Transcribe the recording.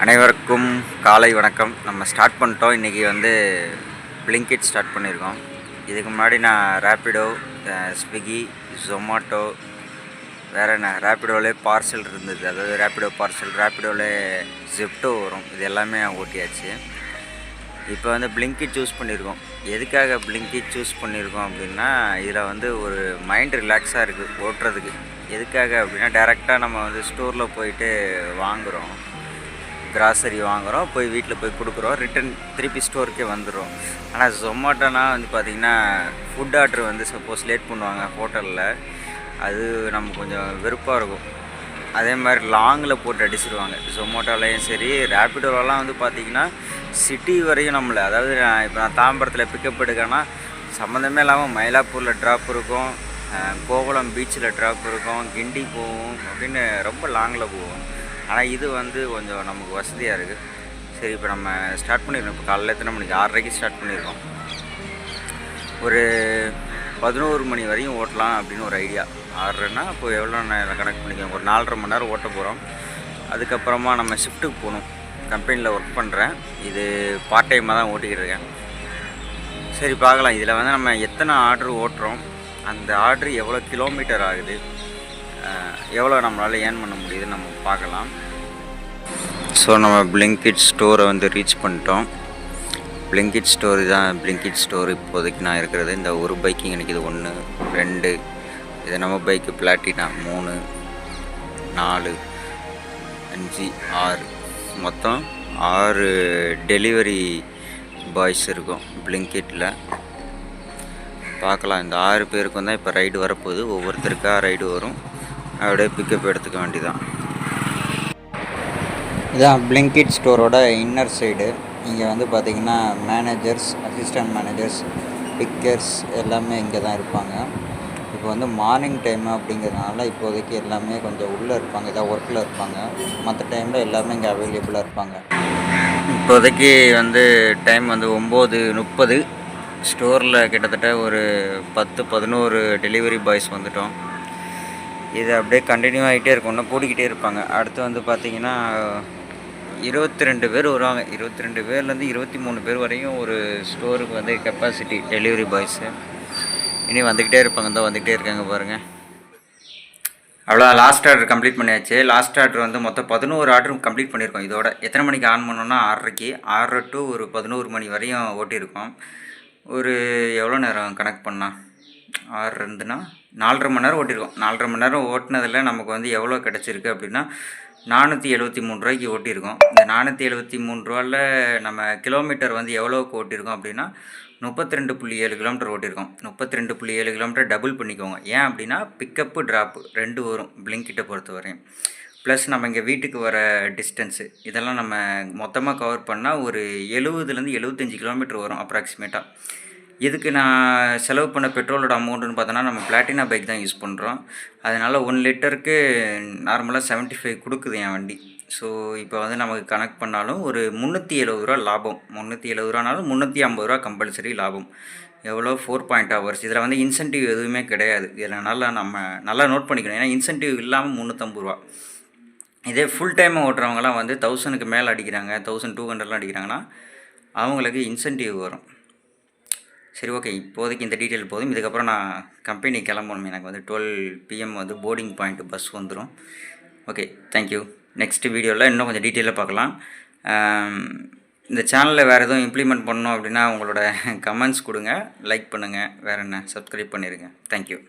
அனைவருக்கும் காலை வணக்கம். நம்ம ஸ்டார்ட் பண்ணிட்டோம். இன்றைக்கி வந்து பிளிங்கிட் ஸ்டார்ட் பண்ணியிருக்கோம். இதுக்கு முன்னாடி நான் ரேப்பிடோ, ஸ்விக்கி, ஜொமாட்டோ, வேறு என்ன ரேப்பிடோவிலே பார்சல் இருந்தது. அதாவது ரேப்பிடோ பார்சல், ரேப்பிடோவிலே ஜெப்டோ வரும். இது எல்லாமே ஓட்டியாச்சு. இப்போ வந்து பிளிங்கிட் சூஸ் பண்ணியிருக்கோம். எதுக்காக பிளிங்கிட் சூஸ் பண்ணியிருக்கோம் அப்படின்னா, இதில் வந்து ஒரு மைண்ட் ரிலாக்ஸாக இருக்குது ஓட்டுறதுக்கு. எதுக்காக அப்படின்னா, டேரெக்டாக நம்ம வந்து ஸ்டோரில் போயிட்டு வாங்குகிறோம், கிராசரி வாங்குகிறோம், போய் வீட்டில் போய் கொடுக்குறோம், ரிட்டன் திருப்பி ஸ்டோருக்கே வந்துடும். ஆனால் ஜொமாட்டோனா வந்து பார்த்திங்கன்னா ஃபுட் ஆர்டர் வந்து சப்போஸ் லேட் பண்ணுவாங்க ஹோட்டலில், அது நம்ம கொஞ்சம் வெறுப்பாக இருக்கும். அதே மாதிரி லாங்கில் போட்டு அடிச்சிடுவாங்க. ஜொமாட்டோலையும் சரி, ரேப்பிடோலலாம் வந்து பார்த்திங்கன்னா சிட்டி வரையும் நம்மளை, அதாவது இப்போ நான் தாம்பரத்தில் பிக்கப் எடுக்கேன்னா சம்மந்தமே இல்லாமல் மயிலாப்பூரில் ட்ராப் இருக்கும், கோவளம் பீச்சில் ட்ராப் இருக்கும், கிண்டி போவோம் அப்படின்னு ரொம்ப லாங்கில் போவோம். ஆனால் இது வந்து கொஞ்சம் நமக்கு வசதியாக இருக்குது. சரி, இப்போ நம்ம ஸ்டார்ட் பண்ணியிருக்கோம். இப்போ காலையில் எத்தனை மணிக்கு? 6:30க்கு ஸ்டார்ட் பண்ணியிருக்கோம். ஒரு 11 மணி வரையும் ஓட்டலாம் அப்படின்னு ஒரு ஐடியா. 6:30னா இப்போ எவ்வளோ நேரம் கனெக்ட் பண்ணிக்கோங்க, ஒரு 4.5 மணி நேரம் ஓட்ட போகிறோம். அதுக்கப்புறமா நம்ம ஷிஃப்ட்டுக்கு போகணும். கம்பெனியில் ஒர்க் பண்ணுறேன். இது பார்ட் டைமாக தான் ஓட்டிக்கிட்டு இருக்கேன். சரி, பார்க்கலாம். இதில் வந்து நம்ம எத்தனை ஆர்டர் ஓட்டுறோம், அந்த ஆர்டர் எவ்வளோ கிலோமீட்டர் ஆகுது, எவ்வளோ நம்மளால் ஏர்ன் பண்ண முடியுதுன்னு நம்ம பார்க்கலாம். ஸோ நம்ம பிளிங்கிட் ஸ்டோரை வந்து ரீச் பண்ணிட்டோம். பிளிங்கிட் ஸ்டோர் தான். பிளிங்கிட் ஸ்டோர் இப்போதைக்கு நான் இருக்கிறது. இந்த ஒரு பைக்கிங் எனக்கு இது 1, 2, இது நம்ம பைக்கு பிளாட்டினா 3, 4, 5, 6, மொத்தம் 6 டெலிவரி பாய்ஸ் இருக்கும் பிளிங்கிட்டில். பார்க்கலாம். இந்த 6 பேருக்கும் தான் இப்போ ரைடு வரப்போகுது. ஒவ்வொருத்தருக்காக ரைடு வரும். அப்படியே பிக்கப் எடுத்துக்க வேண்டியதான். இதான் பிளிங்கிட் ஸ்டோரோட இன்னர் சைடு. இங்கே வந்து பார்த்திங்கன்னா மேனேஜர்ஸ், அசிஸ்டன்ட் மேனேஜர்ஸ், பிக்கர்ஸ் எல்லாமே இங்கே தான் இருப்பாங்க. இப்போ வந்து மார்னிங் டைமு அப்படிங்கிறதுனால இப்போதைக்கு எல்லாமே கொஞ்சம் உள்ளே இருப்பாங்க, ஏதாவது ஒர்க்கில் இருப்பாங்க. மற்ற டைமில் எல்லாமே இங்கே அவைலபிளாக இருப்பாங்க. இப்போதைக்கு வந்து டைம் வந்து 9:30. ஸ்டோரில் கிட்டத்தட்ட ஒரு 10-11 டெலிவரி பாய்ஸ் வந்துட்டோம். இது அப்படியே கண்டினியூ ஆகிட்டே இருக்கும், இன்னும் கூட்டிக்கிட்டே இருப்பாங்க. அடுத்து வந்து பார்த்திங்கன்னா 22 பேர் வருவாங்க. 22 பேர்லேருந்து 23 பேர் வரையும் ஒரு ஸ்டோருக்கு வந்து கெப்பாசிட்டி டெலிவரி பாய்ஸு. இனி வந்துக்கிட்டே இருப்பாங்க. தான் வந்துக்கிட்டே இருக்காங்க பாருங்கள். அவ்வளோ லாஸ்ட் ஆர்டர் கம்ப்ளீட் பண்ணியாச்சு. லாஸ்ட் ஆர்டர் வந்து மொத்தம் 11 ஆர்டரும் கம்ப்ளீட் பண்ணியிருக்கோம். இதோட எத்தனை மணிக்கு ஆன் பண்ணோன்னா 6:30க்கு, 6 to ஒரு 11 மணி வரையும் ஓட்டியிருக்கோம். ஒரு எவ்வளோ நேரம் கனெக்ட் பண்ணால் 6:02னா 4.5 மணி நேரம் ஓட்டியிருக்கோம். 4.5 மணி நேரம் ஓட்டினதில் நமக்கு வந்து எவ்வளோ கிடச்சிருக்கு அப்படின்னா 473 ரூபாய்க்கு ஓட்டியிருக்கோம். இந்த 473 ரூபாயில் நம்ம கிலோமீட்டர் வந்து எவ்வளோக்கு ஓட்டியிருக்கோம் அப்படின்னா 32.7 கிலோமீட்டர் ஓட்டியிருக்கோம். 32.7 கிலோமீட்டர் டபுள் பண்ணிக்கோங்க. ஏன் அப்படின்னா பிக்கப்பு ட்ராப்பு 2 வரும் பிளிங்கிட்டை பொறுத்த வரையும். ப்ளஸ் நம்ம இங்கே வீட்டுக்கு வர டிஸ்டன்ஸு இதெல்லாம் நம்ம மொத்தமாக கவர் பண்ணால் ஒரு 70லேருந்து 75 கிலோமீட்டர் வரும் அப்ராக்சிமேட்டாக. இதுக்கு நான் செலவு பண்ண பெட்ரோலோட அமௌண்ட்டுன்னு பார்த்தோன்னா, நம்ம பிளாட்டினா பைக் தான் யூஸ் பண்ணுறோம். அதனால் 1 லிட்டருக்கு நார்மலாக 75 கொடுக்குது என் வண்டி. ஸோ இப்போ வந்து நமக்கு கனெக்ட் பண்ணாலும் ஒரு 370 ரூபா லாபம். 370 ரூபானாலும் 350 ரூபா கம்பல்சரி லாபம். எவ்வளோ 4 hours. இதில் வந்து இன்சென்டிவ் எதுவுமே கிடையாது. இதில் நல்லா நோட் பண்ணிக்கணும். ஏன்னா இன்சென்டிவ் இல்லாமல் 350 ரூபா. இதே ஃபுல் டைமாக ஓட்டுறவங்களாம் வந்து 1000க்கு மேலே அடிக்கிறாங்க, 1200 அடிக்கிறாங்கன்னா அவங்களுக்கு இன்சென்டிவ் வரும். சரி, ஓகே. இப்போதைக்கு இந்த டீட்டெயில் போதும். இதுக்கப்புறம் நான் கம்பெனி கிளம்பணும். எனக்கு வந்து 12 PM வந்து போர்டிங் பாயிண்ட் பஸ் வந்துடும். Okay, thank you. நெக்ஸ்ட் வீடியோவில் இன்னும் கொஞ்சம் டீட்டெயிலாக பார்க்கலாம். இந்த சேனலில் வேறு எதுவும் இம்ப்ளிமெண்ட் பண்ணணும் அப்படின்னா உங்களோட கமெண்ட்ஸ் கொடுங்க, லைக் பண்ணுங்கள், வேறு என்ன சப்ஸ்கிரைப் பண்ணிடுங்க. தேங்க்யூ.